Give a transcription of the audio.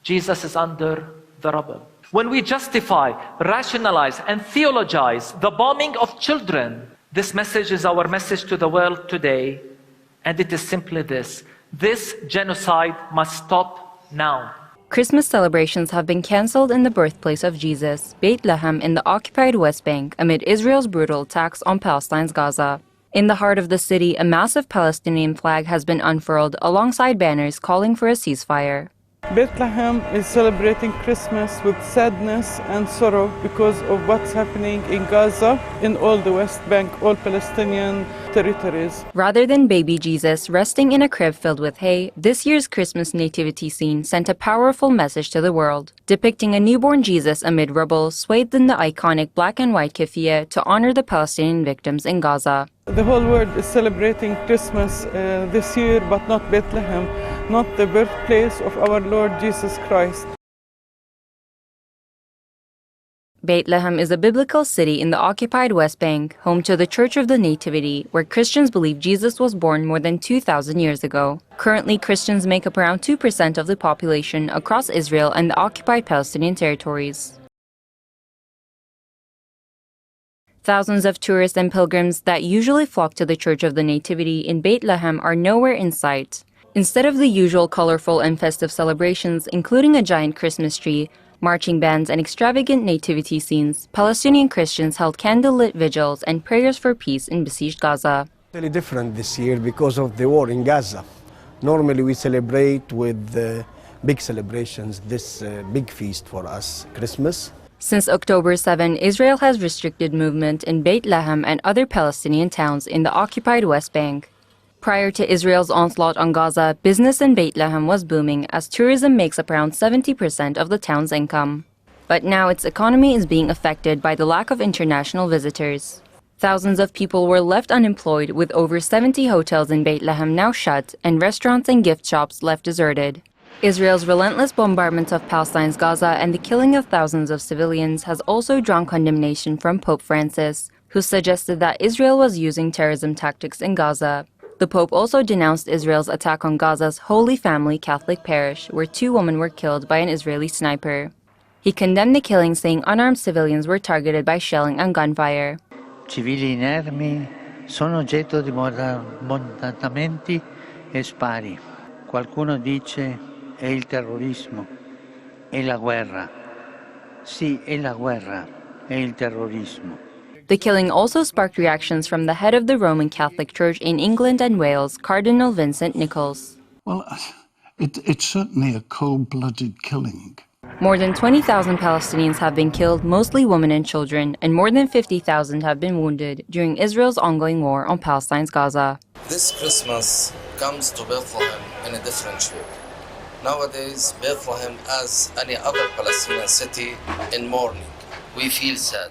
Jesus is under the rubble. When we justify, rationalize, and theologize the bombing of children, this message is our message to the world today, and it is simply this: this genocide must stop now. Christmas celebrations have been cancelled in the birthplace of Jesus, Bethlehem, in the occupied West Bank amid Israel's brutal attacks on Palestine's Gaza. In the heart of the city, a massive Palestinian flag has been unfurled alongside banners calling for a ceasefire. Bethlehem is celebrating Christmas with sadness and sorrow because of what's happening in Gaza, in all the West Bank, all Palestinian territories. Rather than baby Jesus resting in a crib filled with hay, this year's Christmas nativity scene sent a powerful message to the world, depicting a newborn Jesus amid rubble, swathed in the iconic black and white keffiyeh to honor the Palestinian victims in Gaza. The whole world is celebrating Christmas this year, but not Bethlehem, not the birthplace of our Lord Jesus Christ. Bethlehem is a biblical city in the occupied West Bank, home to the Church of the Nativity, where Christians believe Jesus was born more than 2,000 years ago. Currently, Christians make up around 2% of the population across Israel and the occupied Palestinian territories. Thousands of tourists and pilgrims that usually flock to the Church of the Nativity in Bethlehem are nowhere in sight. Instead of the usual colorful and festive celebrations, including a giant Christmas tree, marching bands, and extravagant nativity scenes, Palestinian Christians held candlelit vigils and prayers for peace in besieged Gaza. Really different this year because of the war in Gaza. Normally we celebrate with big celebrations, this big feast for us, Christmas. Since October 7, Israel has restricted movement in Bethlehem and other Palestinian towns in the occupied West Bank. Prior to Israel's onslaught on Gaza, business in Bethlehem was booming as tourism makes up around 70% of the town's income. But now its economy is being affected by the lack of international visitors. Thousands of people were left unemployed, with over 70 hotels in Bethlehem now shut and restaurants and gift shops left deserted. Israel's relentless bombardment of Palestine's Gaza and the killing of thousands of civilians has also drawn condemnation from Pope Francis, who suggested that Israel was using terrorism tactics in Gaza. The Pope also denounced Israel's attack on Gaza's Holy Family Catholic parish, where 2 women were killed by an Israeli sniper. He condemned the killing, saying unarmed civilians were targeted by shelling and gunfire. Civili inermi sono oggetto di bombardamenti e spari. Qualcuno dice è il terrorismo, è la guerra. Sì, è la guerra, è il terrorismo. The killing also sparked reactions from the head of the Roman Catholic Church in England and Wales, Cardinal Vincent Nichols. Well, it's certainly a cold-blooded killing. More than 20,000 Palestinians have been killed, mostly women and children, and more than 50,000 have been wounded during Israel's ongoing war on Palestine's Gaza. This Christmas comes to Bethlehem in a different shape. Nowadays, Bethlehem, as any other Palestinian city, in mourning. We feel sad.